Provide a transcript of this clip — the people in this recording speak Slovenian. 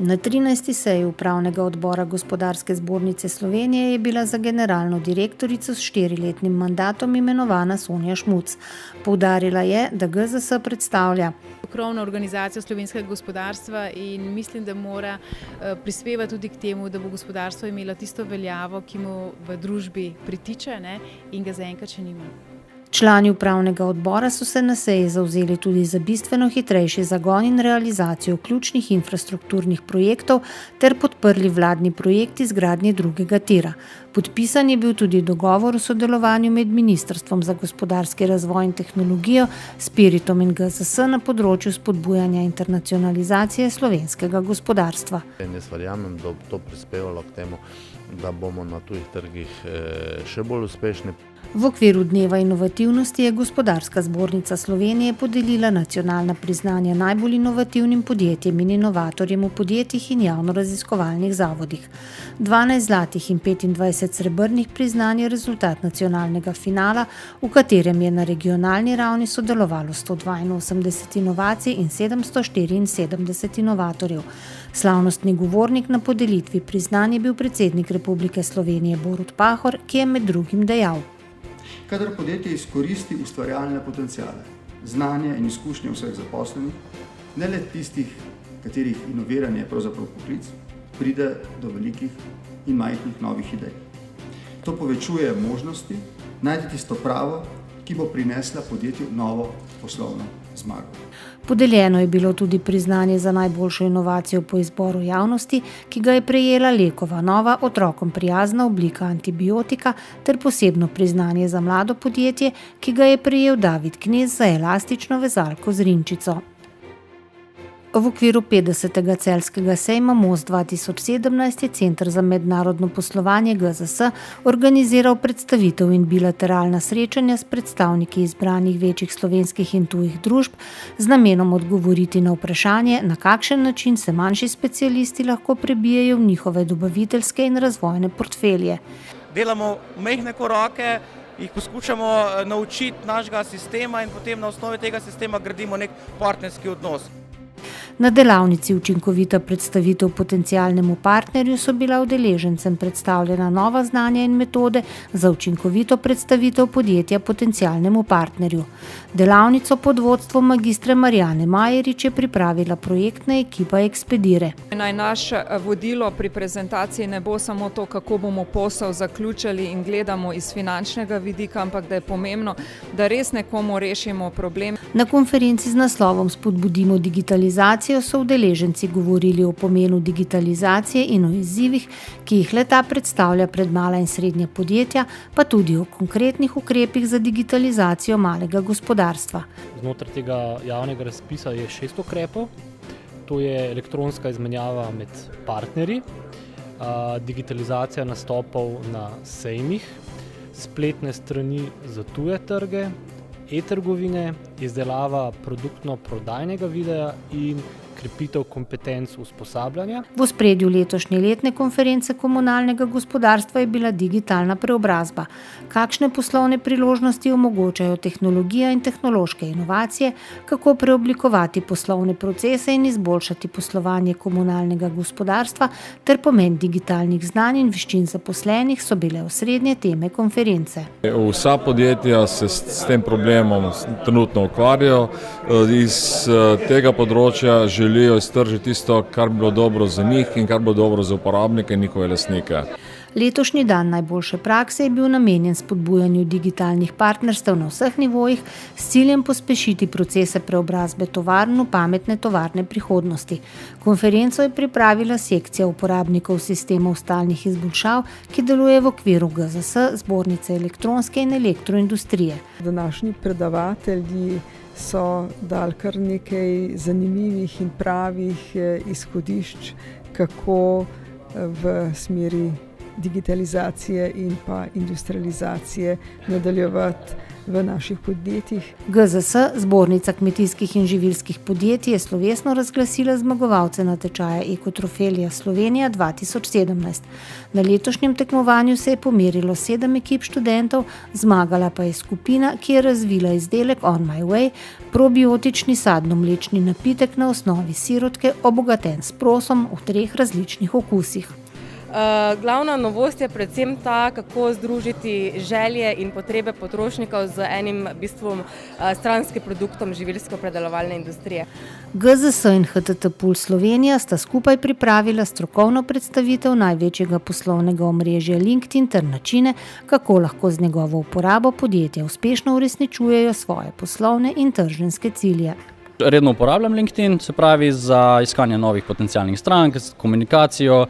Na 13. seji upravnega odbora Gospodarske zbornice Slovenije je bila za generalno direktorico s 4-letnim mandatom imenovana Sonja Šmuc. Poudarila je, da GZS predstavlja krovna organizacija slovenskega gospodarstva in mislim, da mora prispevati tudi k temu, da bo gospodarstvo imelo tisto veljavo, ki mu v družbi pritiče, in ga zaenkrat še nima. Člani upravnega odbora so se na seji zavzeli tudi za bistveno hitrejši zagon in realizacijo ključnih infrastrukturnih projektov ter podprli vladni projekt izgradnje drugega tira. Podpisan je bil tudi dogovor o sodelovanju med Ministrstvom za gospodarski razvoj in tehnologijo, Spiritom in GZS na področju spodbujanja internacionalizacije slovenskega gospodarstva. Jaz verjamem, da bo to prispevalo k temu, da bomo na tujih trgih še bolj uspešni. V okviru Dneva inovativnosti je Gospodarska zbornica Slovenije podelila nacionalna priznanja najbolj inovativnim podjetjem in inovatorjem v podjetjih in javno-raziskovalnih zavodih. 12 zlatih in 25 srebrnih priznanj je rezultat nacionalnega finala, v katerem je na regionalni ravni sodelovalo 182 inovacij in 774 inovatorjev. Slavnostni govornik na podelitvi priznanj je bil predsednik Republike Slovenije Borut Pahor, ki je med drugim dejal: Kadar podjetje izkoristi ustvarjalne potenciale, znanje in izkušnje vseh zaposlenih, ne le tistih, katerih inoviranje je pravzaprav poklic, pride do velikih in majhnih novih idej. To povečuje možnosti najti tisto pravo, ki bo prinesla podjetju novo poslovno zmago. Podeljeno je bilo tudi priznanje za najboljšo inovacijo po izboru javnosti, ki ga je prejela Lekova nova, otrokom prijazna oblika antibiotika, ter posebno priznanje za mlado podjetje, ki ga je prejel David Knez za elastično vezalko z rinčico. V okviru 50. celjskega sejma Most 2017 je Center za mednarodno poslovanje GZS organiziral predstavitev in bilateralna srečanja s predstavniki izbranih večjih slovenskih in tujih družb z namenom odgovoriti na vprašanje, na kakšen način se manjši specialisti lahko prebijejo v njihove dobaviteljske in razvojne portfelje. Delamo majhne korake, jih poskušamo naučiti našega sistema in potem na osnovi tega sistema gradimo nek partnerski odnos. Na delavnici Učinkovita predstavitev potencialnemu partnerju so bila udeležencem predstavljena nova znanja in metode za učinkovito predstavitev podjetja potencialnemu partnerju. Delavnico pod vodstvom magistre Marjane Majerič je pripravila projektna ekipa Expedire. Naše vodilo pri prezentaciji ne bo samo to, kako bomo posel zaključili in gledamo iz finančnega vidika, ampak da je pomembno, da res nekomu rešimo problem. Na konferenci z naslovom Spodbudimo digitalizacijo so udeleženci govorili o pomenu digitalizacije in o izzivih, ki jih le-ta predstavlja pred mala in srednja podjetja, pa tudi o konkretnih ukrepih za digitalizacijo malega gospodarstva. Znotraj tega javnega razpisa je 6 ukrepov. To je elektronska izmenjava med partnerji, digitalizacija nastopov na sejmih, spletne strani za tuje trge, e-trgovine, izdelava produktno-prodajnega videa in krepitev kompetenc usposabljanja. V ospredju letošnje letne konference komunalnega gospodarstva je bila digitalna preobrazba. Kakšne poslovne priložnosti omogočajo tehnologija in tehnološke inovacije, kako preoblikovati poslovne procese in izboljšati poslovanje komunalnega gospodarstva ter pomen digitalnih znanj in veščin zaposlenih so bile osrednje teme konference. Vsa podjetja se s tem problemom trenutno ukvarjajo. Iz tega področja želijo iztržiti tisto, kar bi bilo dobro za njih in kar bi bilo dobro za uporabnike in njihove lastnike. Letošnji dan najboljše prakse je bil namenjen spodbujanju digitalnih partnerstev na vseh nivojih s ciljem pospešiti procese preobrazbe tovarn v pametne tovarne prihodnosti. Konferenco je pripravila sekcija uporabnikov sistemov stalnih izboljšav, ki deluje v okviru GZS, Zbornice elektronske in elektroindustrije. Današnji predavatelji so dali kar nekaj zanimivih in pravih izhodišč, kako v smeri digitalizacije in pa industrializacije nadaljevati v naših podjetjih. GZS, Zbornica kmetijskih in živilskih podjetij, je slovesno razglasila zmagovalce natečaja Ekotrofelija Slovenija 2017. Na letošnjem tekmovanju se je pomerilo 7 ekip študentov, zmagala pa je skupina, ki je razvila izdelek On My Way, probiotični sadno-mlečni napitek na osnovi sirotke, obogaten s prosom v 3 različnih okusih. Glavna novost je predvsem ta, kako združiti želje in potrebe potrošnikov z enim bistvom stranskim produktom živilsko-predelovalne industrije. GZS in HTT Puls Slovenija sta skupaj pripravila strokovno predstavitev največjega poslovnega omrežja LinkedIn ter načine, kako lahko z njegovo uporabo podjetja uspešno uresničujejo svoje poslovne in trženjske cilje. Redno uporabljam LinkedIn, se pravi za iskanje novih potencialnih strank, komunikacijo